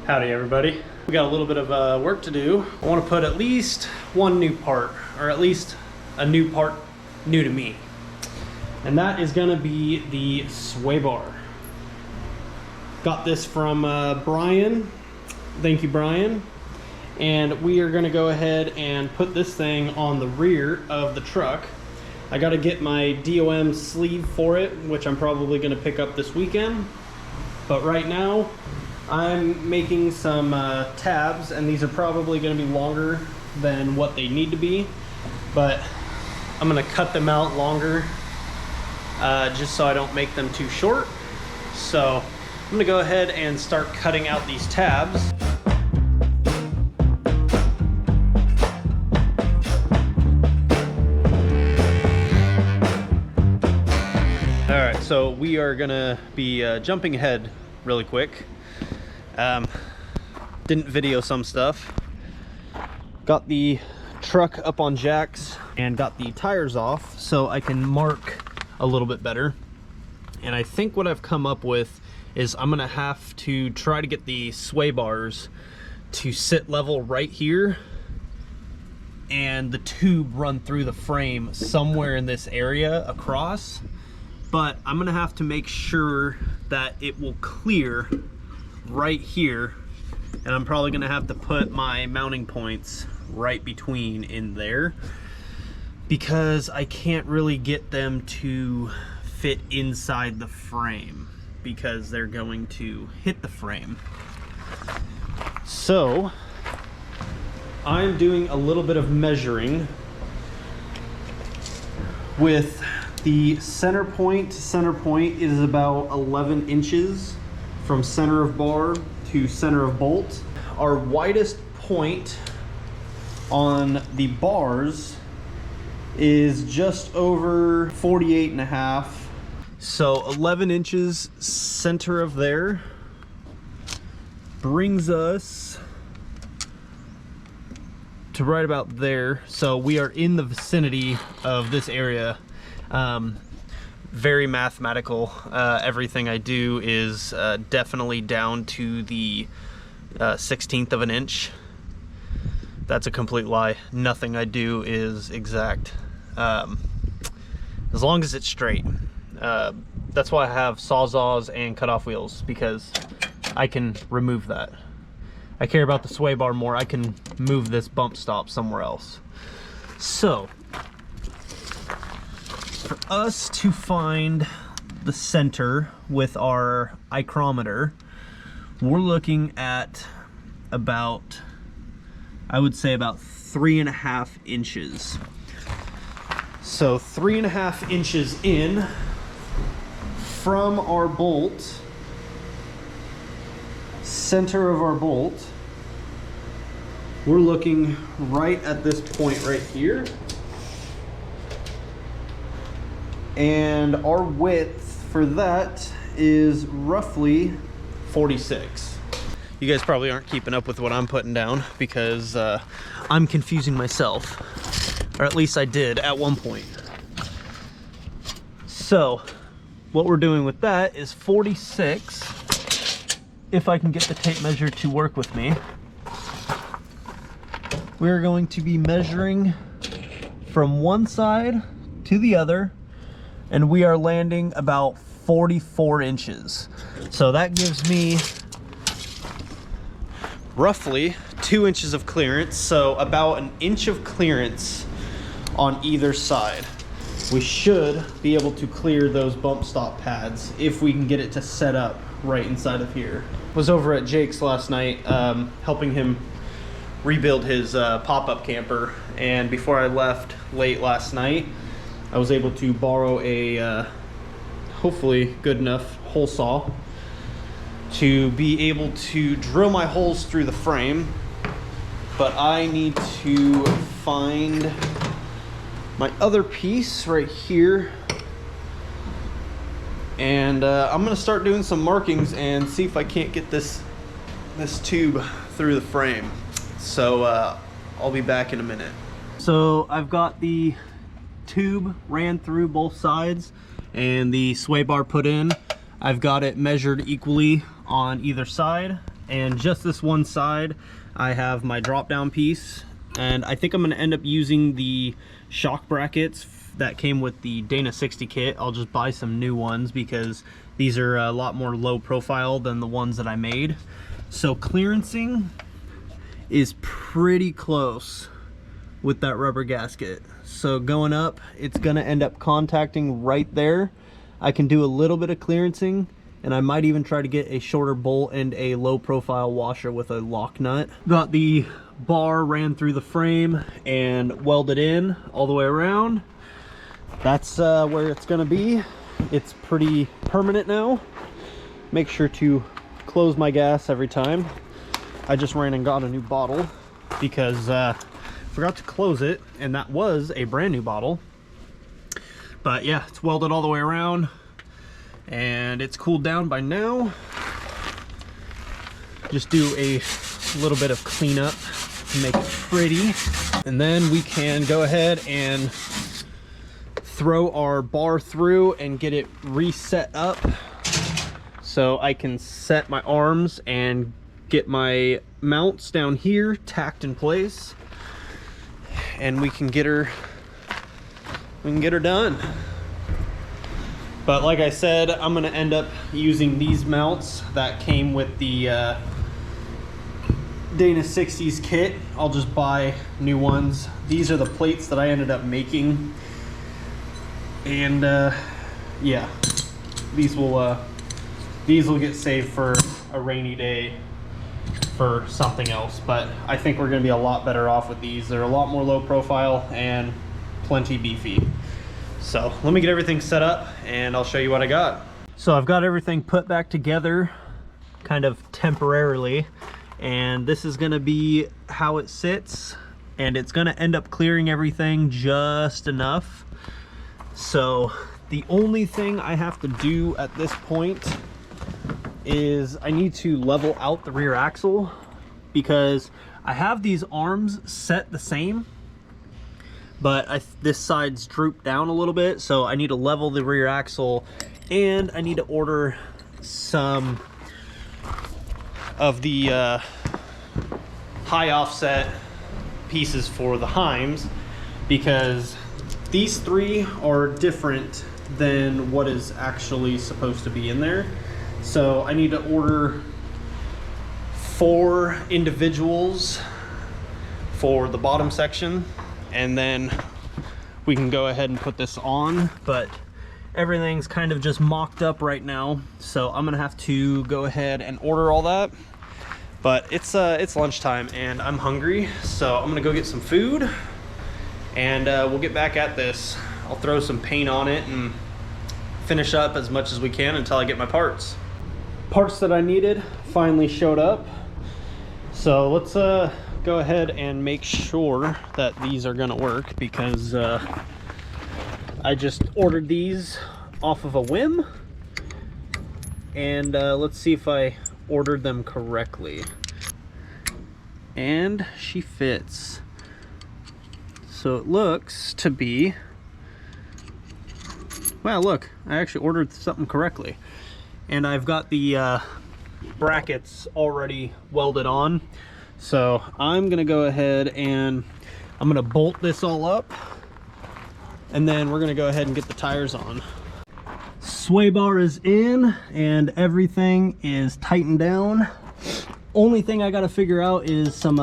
Howdy everybody. We got a little bit of work to do. I want to put at least one new part, or at least a new part new to me. And that is gonna be the sway bar. Got this from Brian. Thank you, Brian. And we are gonna go ahead and put this thing on the rear of the truck. I gotta get my DOM sleeve for it, which I'm probably gonna pick up this weekend. But right now, I'm making some tabs, and these are probably going to be longer than what they need to be, but I'm going to cut them out longer just so I don't make them too short. So I'm going to go ahead and start cutting out these tabs. All right, so we are going to be jumping ahead really quick. Didn't video some stuff. Got the truck up on jacks and got the tires off so I can mark a little bit better. And I think what I've come up with is I'm gonna have to try to get the sway bars to sit level right here and the tube run through the frame somewhere in this area across. But I'm gonna have to make sure that it will clear right here, and I'm probably gonna have to put my mounting points right between in there because I can't really get them to fit inside the frame because they're going to hit the frame. So I'm doing a little bit of measuring with the center point to center point. Is about 11 inches from center of bar to center of bolt. Our widest point on the bars is just over 48.5. So 11 inches center of there brings us to right about there. So we are in the vicinity of this area. Very mathematical. Everything I do is definitely down to the 16th of an inch. That's a complete lie. Nothing I do is exact. As long as it's straight. That's why I have sawzalls and cutoff wheels, because I can remove that. I care about the sway bar more. I can move this bump stop somewhere else. So for us to find the center with our micrometer, we're looking at about, I would say about 3.5 inches. So 3.5 inches in from our bolt, center of our bolt, we're looking right at this point right here. And our width for that is roughly 46. You guys probably aren't keeping up with what I'm putting down because I'm confusing myself, or at least I did at one point. So what we're doing with that is 46, if I can get the tape measure to work with me. We're going to be measuring from one side to the other, and we are landing about 44 inches. So that gives me roughly 2 inches of clearance, so about an inch of clearance on either side. We should be able to clear those bump stop pads if we can get it to set up right inside of here. Was over at Jake's last night helping him rebuild his pop-up camper, and before I left late last night, I was able to borrow a hopefully good enough hole saw to be able to drill my holes through the frame. But I need to find my other piece right here, and I'm gonna start doing some markings and see if I can't get this tube through the frame. So I'll be back in a minute. So I've got the tube ran through both sides and the sway bar put in. I've got it measured equally on either side, and just this one side I have my drop down piece, and I think I'm going to end up using the shock brackets that came with the Dana 60 kit. I'll just buy some new ones because these are a lot more low profile than the ones that I made. So clearancing is pretty close with that rubber gasket. So going up, it's gonna end up contacting right there. I can do a little bit of clearancing, and I might even try to get a shorter bolt and a low profile washer with a lock nut. Got the bar ran through the frame and welded in all the way around. That's where it's gonna be. It's pretty permanent now. Make sure to close my gas every time. I just ran and got a new bottle because forgot to close it, and that was a brand new bottle. But yeah, it's welded all the way around and it's cooled down by now. Just do a little bit of cleanup to make it pretty, and then we can go ahead and throw our bar through and get it reset up so I can set my arms and get my mounts down here tacked in place, and we can get her done. But like I said, I'm gonna end up using these mounts that came with the Dana 60s kit. I'll just buy new ones. These are the plates that I ended up making, and yeah, these will get saved for a rainy day for something else. But I think we're gonna be a lot better off with these. They're a lot more low profile and plenty beefy. So let me get everything set up and I'll show you what I got. So I've got everything put back together kind of temporarily, and this is gonna be how it sits, and it's gonna end up clearing everything just enough. So the only thing I have to do at this point is I need to level out the rear axle, because I have these arms set the same, but this side's drooped down a little bit, so I need to level the rear axle, and I need to order some of the high offset pieces for the Heims, because these three are different than what is actually supposed to be in there. So I need to order 4 individuals for the bottom section, and then we can go ahead and put this on. But everything's kind of just mocked up right now, so I'm gonna have to go ahead and order all that. But it's lunchtime and I'm hungry, so I'm gonna go get some food, and we'll get back at this. I'll throw some paint on it and finish up as much as we can until I get my parts. Parts that I needed finally showed up, so let's go ahead and make sure that these are gonna work, because I just ordered these off of a whim, and let's see if I ordered them correctly. And she fits, so it looks to be, well, look, I actually ordered something correctly. And I've got the brackets already welded on, so I'm gonna go ahead and I'm gonna bolt this all up, and then we're gonna go ahead and get the tires on. Sway bar is in and everything is tightened down. Only thing I gotta figure out is some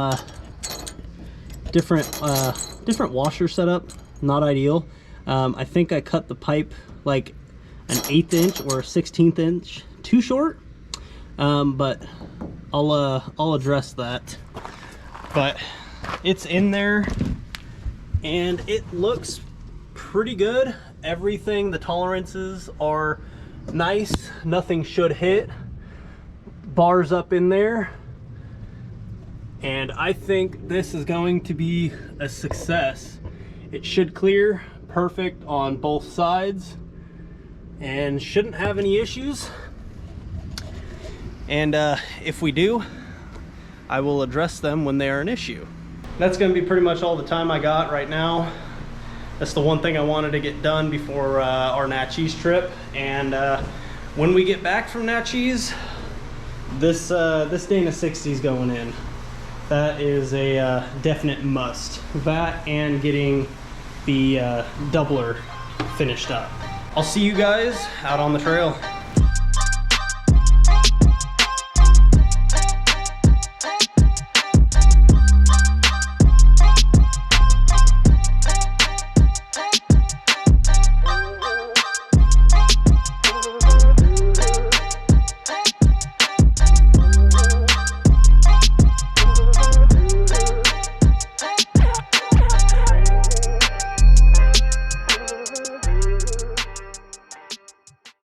different washer setup. Not ideal. I think I cut the pipe like an 1/8 inch or a 1/16 inch too short, but I'll address that. But it's in there and it looks pretty good. Everything, the tolerances are nice, nothing should hit. Bars up in there, and I think this is going to be a success. It should clear perfect on both sides and shouldn't have any issues. And if we do, I will address them when they are an issue. That's gonna be pretty much all the time I got right now. That's the one thing I wanted to get done before our Natchez trip. And when we get back from Natchez, this Dana 60 is going in. That is a definite must. That and getting the doubler finished up. I'll see you guys out on the trail.